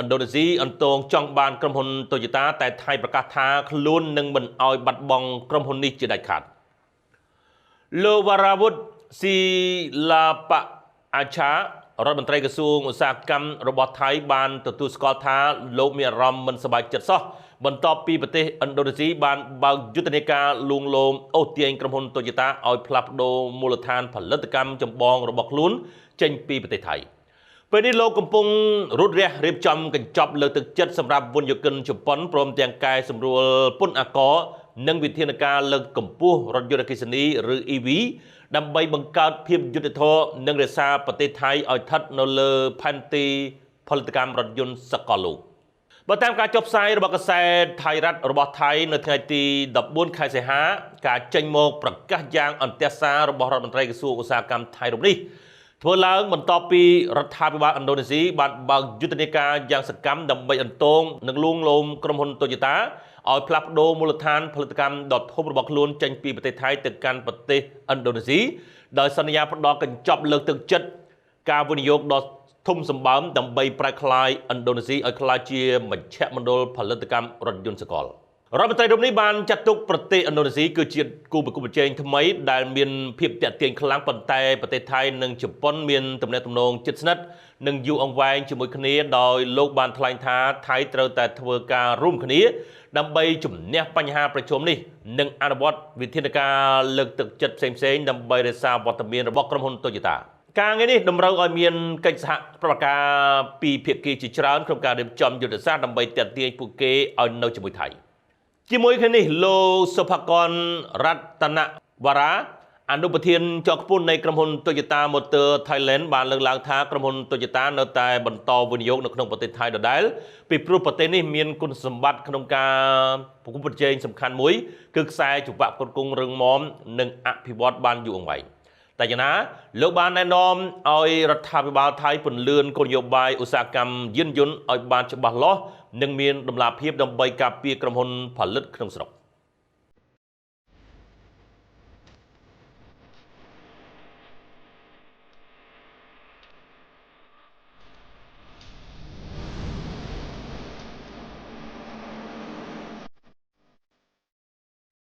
ឥណ្ឌូនេស៊ីអន្តងចង់បានក្រុមហ៊ុន Toyota តែថៃប្រកាសថាខ្លួននឹងមិនអោយបាត់បង់ក្រុមហ៊ុននេះជាដាច់ខាតលោកវរាវុធស៊ីឡាបអាឆារដ្ឋមន្ត្រីក្រសួងឧស្សាហកម្មរបស់ថៃបានទទួលស្គាល់ថាលោកមានអារម្មណ៍មិនសប្បាយចិត្តសោះបន្ទាប់ពីប្រទេសឥណ្ឌូនេស៊ីបានបើកយុទ្ធនាការលួងលោមអូសទាញក្រុមហ៊ុន Toyota ឲ្យផ្លាស់ប្ដូរមូលដ្ឋានផលិតកម្មចម្បងរបស់ខ្លួនចេញពីប្រទេសថៃពេលនេះលោកកំពុងរត់រះរៀបចំកញ្ចប់លើទឹកចិត្តសម្រាប់វញ្ញកិនជប៉ុនព្រមទាំងកែសម្រួលពន្ធអាករនិងវិធានការលើកកម្ពស់រថយន្តអគ្គិសនីឬ EV ដើម្បីបង្កើតភាពយុត្តិធម៌និងរក្សាប្រទេសថៃឲ្យស្ថិតនៅលើផែនទីផលិតកម្មរថយន្តសកលលោកបើតាមការចុះផ្សាយរបស់កាសែតថៃរដ្ឋរបស់ថៃនៅថ្ងៃទី14ខែសីហាការចេញមកប្រកាសយ៉ាងអន្ទះសាររបស់រដ្ឋមន្ត្រីក្រសួងឧស្សាហកម្មថៃរូបនេះធ្វើឡើងបន្ទាប់ពីរដ្ឋាភិបាលឥណ្ឌូនេស៊ីបានបើកយុទ្ធនាការយ៉ាងសកម្មដើម្បីអន្តងនិងលួងលោមក្រុមហ៊ុន Toyota ឲ្យផ្លាស់ប្ដូរមូលដ្ឋានផលិតកម្មដ៏ធំរបស់ខ្លួនចេញពីប្រទេសថៃទៅកាន់ប្រទេសឥណ្ឌូនេស៊ីដោយសន្យាផ្ដល់កញ្ចប់លើកទឹកចិត្តការវិនិយោគដ៏ធំសម្បើមដើម្បីប្រែក្លាយឥណ្ឌូនេស៊ីឲ្យក្លាយជាមជ្ឈមណ្ឌលផលិតកម្មរថយន្តសកលរដ្ឋមន្ត្រីរូបនេះបានចាត់ទុកប្រទេសឥណ្ឌូនេស៊ីគឺជាគូប្រកួតប្រជែងថ្មីដែលមានភាពទាក់ទាញខ្លាំងប៉ុន្តែប្រទេសថៃនិងជប៉ុនមានទំនាក់ទំនងជិតស្និទ្ធនិងយូរអង្វែងជាមួយគ្នាដោយលោកបានថ្លែងថាថៃត្រូវតែធ្វើការរួមគ្នាដើម្បីជំនះបញ្ហាប្រឈមនេះនិងអនុវត្តវិធានការលើកទឹកចិត្តផ្សេងៗដើម្បីរក្សាវត្តមានរបស់ក្រុមហ៊ុន Toyota ការងារនេះតម្រូវឲ្យមានកិច្ចសហប្រតិបត្តិការពីភាគីជាច្រើនក្នុងការរៀបចំយុទ្ធសាស្ត្រដើម្បីទាក់ទាញពួកគេឲ្យនៅជាមួយថៃជាមួយគ្នានេះលោកសុភកនរតនវរាអនុប្រធានជាន់ខ្ពស់នៃក្រុមហ៊ុន Toyota Motor Thailand បានលើកឡើងថាក្រុមហ៊ុន Toyota នៅតែបន្តវិនិយោគនៅក្នុងប្រទេសថៃដដែលពីព្រោះប្រទេសនេះមានគុណសម្បត្តិក្នុងការប្រកួតប្រជែងសំខាន់មួយគឺខ្សែចង្វាក់ផ្គត់ផ្គង់រឹងមាំនិងអភិវឌ្ឍបានយូរអង្វែងតែយ៉ាងណាលោកបានណែនាំឲ្យរដ្ឋាភិបាលថៃពន្លឿនគោលនយោបាយឧស្សាហកម្មយានយន្តឲ្យបានច្បាស់លាស់និងមានតម្លាភាពដើម្បីការពារក្រុមហ៊ុនផលិតក្នុងស្រុក